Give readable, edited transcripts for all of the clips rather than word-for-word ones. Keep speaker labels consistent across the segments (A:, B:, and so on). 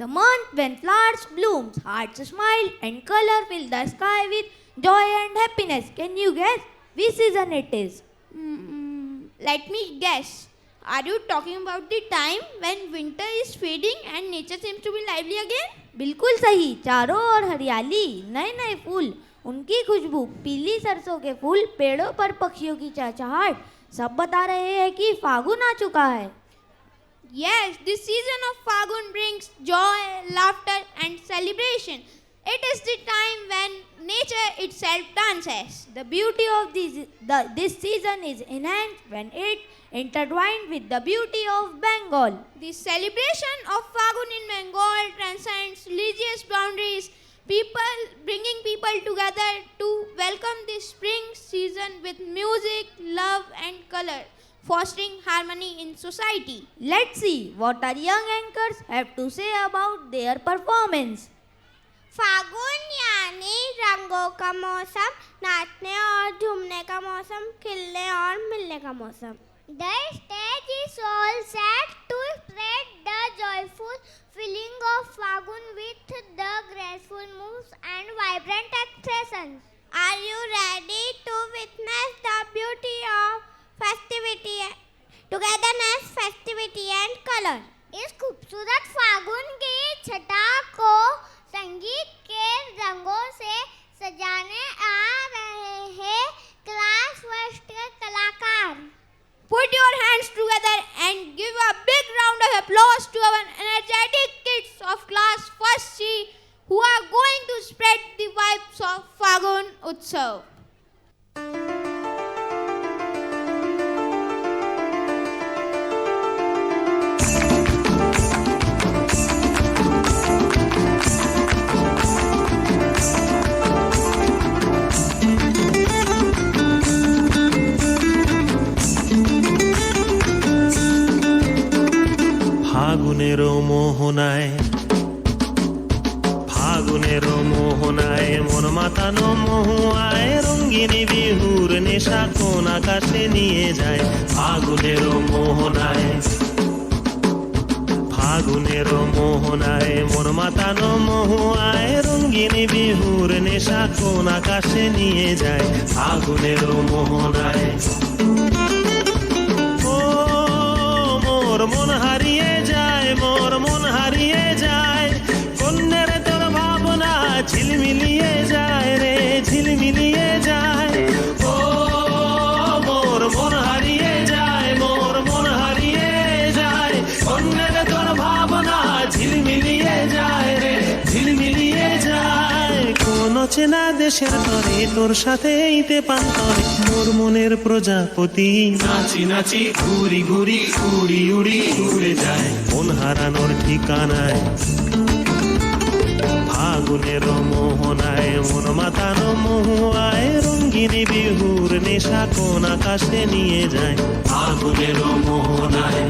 A: the month when flowers bloom, hearts smile, and color fill the sky with joy and happiness. Can you guess which season it is?
B: Let me guess. Are you talking about the time when winter is fading and nature seems to be lively again?
A: बिल्कुल सही. चारों ओर हरियाली, नए नए फूल, उनकी खुशबू, पीली सरसों के फूल, पेड़ों पर पक्षियों की चहचहाट, सब बता रहे हैं कि फागुन आ चुका है.
B: Yes, this season of Fagun brings joy, laughter, and celebration. It is the time when nature itself dances.
A: The beauty of this season is enhanced when it intertwined with the beauty of Bengal.
B: The celebration of Fagun in Bengal transcends religious boundaries, bringing people together to welcome the spring season with music, love, and color, fostering harmony in society.
A: Let's see what our young anchors have to say about their performance.
C: फागुन यानी रंगों का मौसम, नाचने और झूमने का मौसम, खिलने और मिलने का मौसम. The stage is all set to spread the joyful feeling of Fagun with the graceful moves and vibrant expressions. Are you ready to witness the beauty of festivity, togetherness, festivity and color? इस खूबसूरत फागुन की छटा को संगीत के रंगों से सजाने आ रहे हैं क्लास फर्स्ट के कलाकार.
B: Put your hands together and give a big round of applause to our energetic kids of class 1st C who are going to spread the vibes of Fagun Utsav.
D: ফাগুনেরও মোহনায় মন মাতানো মহুয়ায় রঙ্গিনী বিহুর নেশা কোন আকাশে নিয়ে যায়. ফাগুনেরও মোহনায় মন মাতানো মহুয়ায় রঙ্গিনী বিহুর নেশা কোন আকাশে নিয়ে যায়. ফাগুনেরও মোহনায় মোর মন হারিয়ে যায়, মোর মন হারিয়ে যায়, কন্যের তোর ভাবনা ঝিলমিলিয়ে যায় রে, ঝিলমিলিয়ে যায়. ও মোর মন হারিয়ে যায়, মোর মন হারিয়ে যায়, কন্যের তোর ভাবনা ঝিলমিলিয়ে যায় রে, ঝিলমিলিয়ে যায়. কোন চেনা দেশের তরে তোর সাথে ইতে পান্তরে মোর মনের প্রজাপতি নাচি নাচি ঘুরি ঘুরি উড়ি উড়ি উড়ে যায় মন হারানোর ঠিকানায়. ফাগুনের মোহনায় মন মাতানো মহুয়ায় রঙ্গিনী বিহুর নেশা কোন আকাশে নিয়ে যায়. ফাগুনের মোহনায়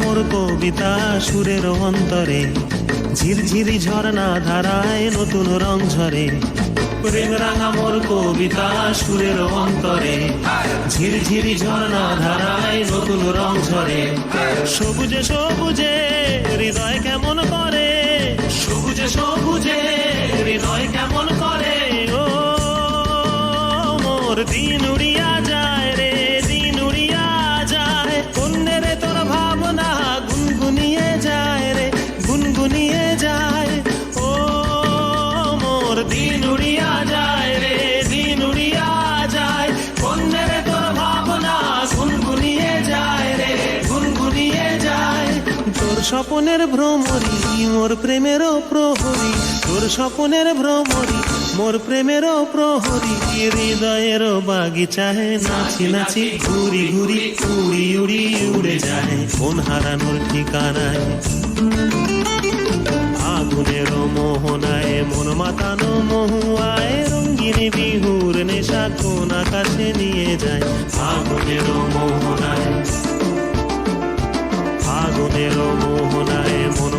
D: মোর কবিতা সুরের অন্তরে ঝিরঝিরি ঝর্ণা ধারায় নতুন রং ঝরে. প্রেম রাঙা মোর কবিতা সুরের অন্তরে ঝিরঝিরি ঝর্ণা ধারায় নতুন রং ঝরে. সবুজে সবুজে হৃদয় কেমন করে, সবুজে সবুজে হৃদয় কেমন করে. ও মোর দিন উড়িয়া যায় রে, দিন উড়িয়া যায়, কন্যের তোর ভাবনা গুনগুনিয়ে যায় রে, গুনগুনিয়ে যায়. ও মোর দিন উড়িয়া যায় রে, দিন উড়িয়া যায়, কন্যের তোর ভাবনা গুনগুনিয়ে যায় রে, গুনগুনিয়ে যায়. তোর স্বপনের ভ্রমরি মোর প্রেমেরও প্রহরী, তোর স্বপনের ভ্রমরি মোর প্রেমেরও প্রহরী হৃদয়েরও বাগিচায় নাচি নাচি ঘুরি ঘুরি উড়ি উড়ি উড়ে যায় মন হারানোর ঠিকানায় আগুনেরও মোহনায় মন মাতানো মহুয়ায় রঙিন বিহুর নেশা কোন আকাশে নিয়ে যায় আগুনেরও মোহনায় মন